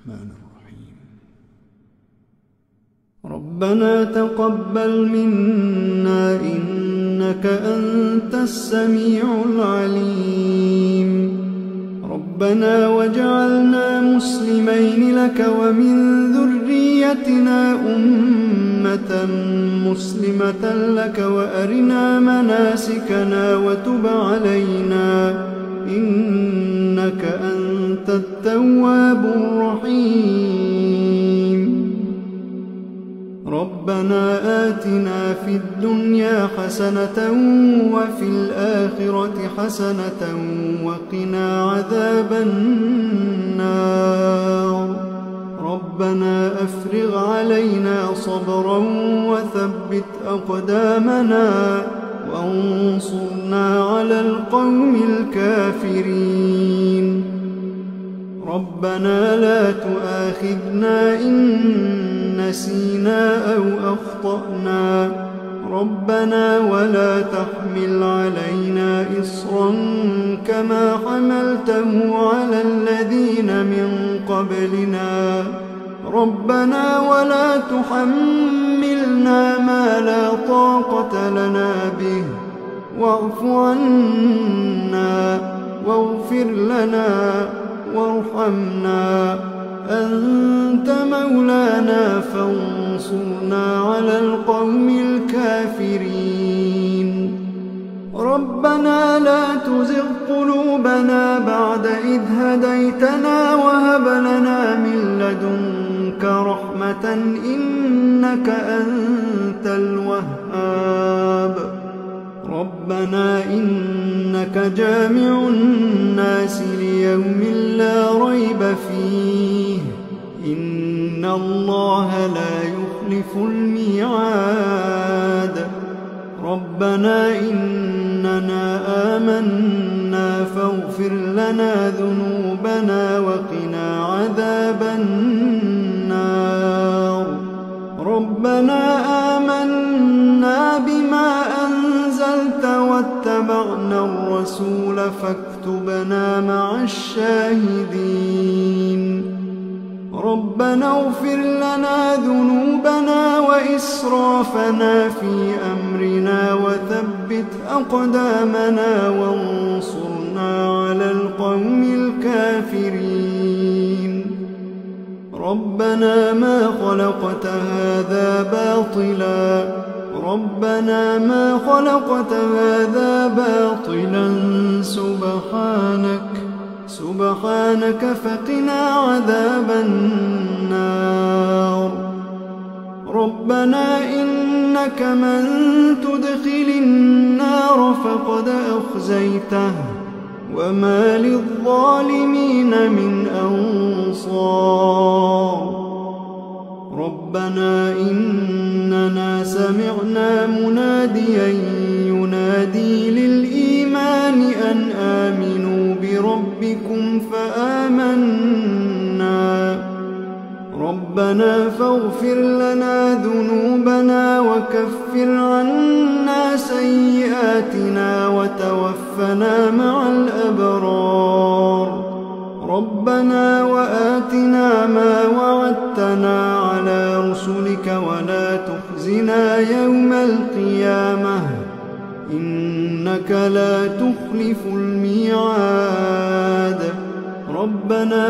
الرحمن الرحيم. ربنا تقبل منا إنك أنت السميع العليم. ربنا واجعلنا مسلمين لك ومن ذريتنا أمة مسلمة لك وأرنا مناسكنا وتب علينا إنك أنت التواب الرحيم. ربنا آتنا في الدنيا حسنة وفي الآخرة حسنة وقنا عذاب النار. ربنا أفرغ علينا صبرا وثبت أقدامنا وانصرنا على القوم الكافرين. ربنا لا تؤاخذنا إن نسينا أو أخطأنا. ربنا ولا تحمل علينا إصرا كما حملته على الذين من قبلنا. ربنا ولا تحملنا ما لا طاقة لنا به واعف عنا واغفر لنا وارحمنا أنت مولانا فانصرنا على القوم الكافرين. ربنا لا تزغ قلوبنا بعد إذ هديتنا وهب لنا من لدنك رحمة إنك أنت الوهاب. ربنا إنك جامع الناس ليوم لا ريب فيه إن الله لا يخلف الميعاد. ربنا إننا آمنا فاغفر لنا ذنوبنا وقنا عذاب النار. ربنا آمنا بما أنزلت واتبعنا الرسول فاكتبنا مع الشاهدين. ربنا اغفر لنا ذنوبنا وإسرافنا في أمرنا وثبت أقدامنا وانصرنا على القوم الكافرين. ربنا ما خلقت هذا باطلا. ربنا ما خلقت هذا باطلا سبحانك فقنا عذاب النار. ربنا إنك من تدخل النار فقد أخزيته وما للظالمين من أنصار. ربنا إننا سمعنا مناديا ينادي للإيمان أن آمنوا بربكم فآمنا. ربنا فاغفر لنا ذنوبنا وكفر عنا سيئاتنا وتوفنا مع الأبرار. ربنا وآتنا ما وعدتنا على رسلك ولا تخزنا يوم القيامة إنك لا تخلف الميعاد. ربنا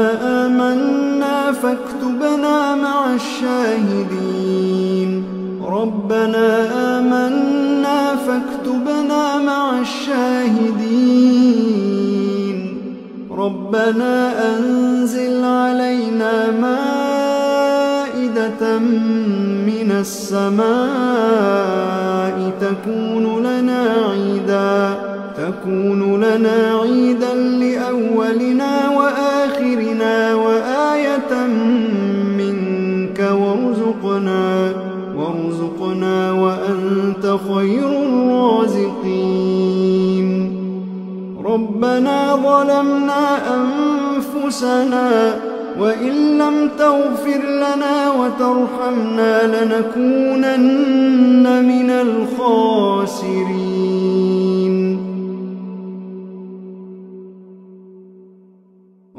آمنا فاكتبنا مع الشاهدين. ربنا آمنا فاكتبنا مع الشاهدين. ربنا أنزل علينا مائدة من السماء تكون لنا عيدا لأولنا وآخرنا وآية منك وارزقنا وأنت خير الرازقين. ربنا ظلمنا أنفسنا وإن لم تغفر لنا وترحمنا لنكونن من الخاسرين.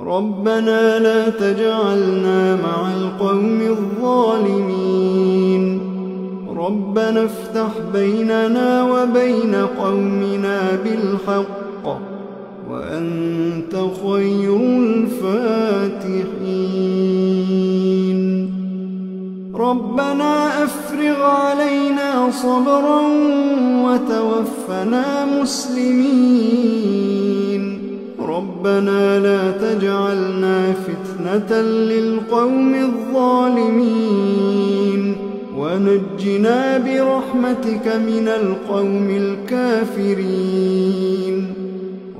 ربنا لا تجعلنا مع القوم الظالمين ربنا افتح بيننا وبين قومنا بالحق وأنت خير الفاتحين ربنا أفرغ علينا صبرا وتوفنا مسلمين ربنا لا تجعلنا فتنة للقوم الظالمين ونجنا برحمتك من القوم الكافرين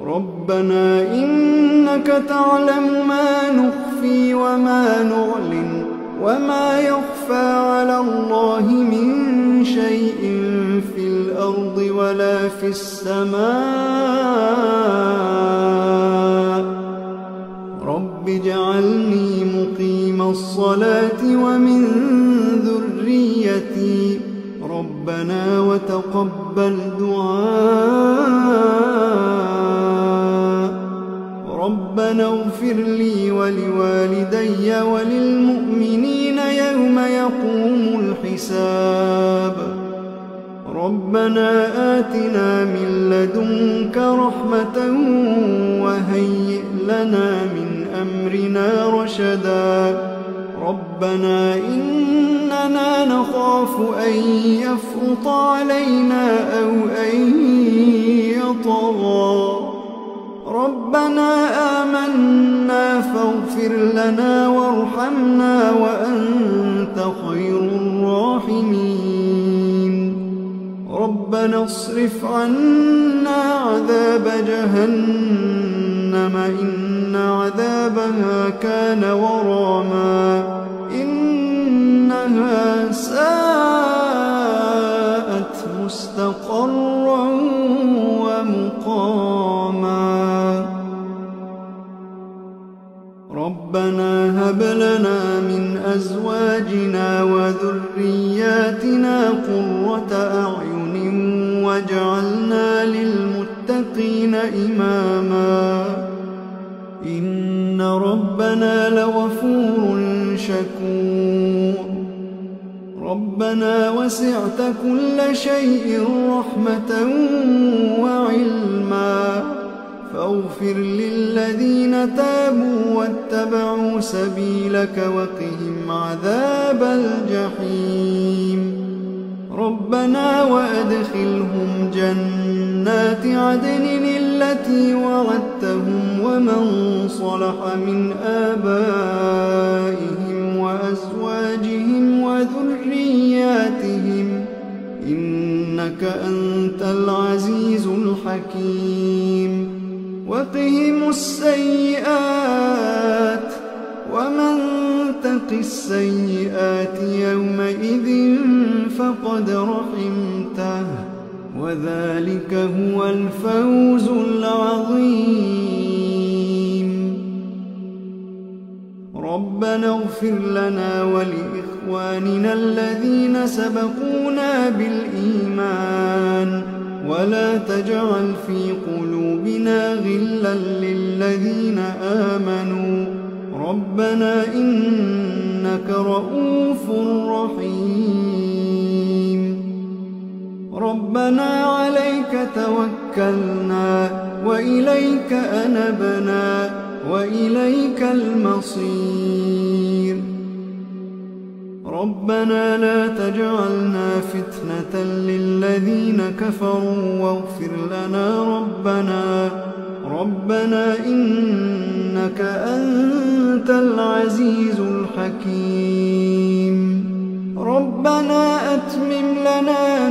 ربنا إنك تعلم ما نخفي وما نعلن وما يخفى على الله من شيء في الأرض ولا في السماء رب اجعلني مقيم الصلاة ومن ذريتي ربنا وتقبل دعاء ربنا اغفر لي ولوالدي وللمؤمنين يوم يقوم الحساب ربنا آتنا من لدنك رحمة وهيئ لنا من أمرنا رشدا ربنا إننا نخاف أن يفرط علينا أو أن يطغى ربنا آمنا فاغفر لنا وارحمنا وأنت خير الراحمين ربنا اصرف عنا عذاب جهنم إن عذابها كان غراما إنها ساءت مستقرا ومقاما ربنا هب لنا من أزواجنا وذرياتنا قرة أعين واجعلنا للمتقين إماما إن ربنا لغفور شكور ربنا وسعت كل شيء رحمة وعلما فاغفر للذين تابوا واتبعوا سبيلك وقهم عذاب الجحيم ربنا وأدخلهم جنات عدن التي وعدتهم ومن صلح من آبائهم وأزواجهم وذرياتهم إنك أنت العزيز الحكيم وقهم السيئات ومن تق السيئات يومئذ فقد رحمته وذلك هو الفوز العظيم ربنا اغفر لنا ولإخواننا الذين سبقونا بالإيمان ولا تجعل في قلوبنا غلا للذين آمنوا ربنا إنك رؤوف رحيم ربنا عليك توكلنا وإليك أنبنا وإليك المصير ربنا لا تجعلنا فتنة للذين كفروا واغفر لنا ربنا إنك أنت العزيز الحكيم ربنا أتمم لنا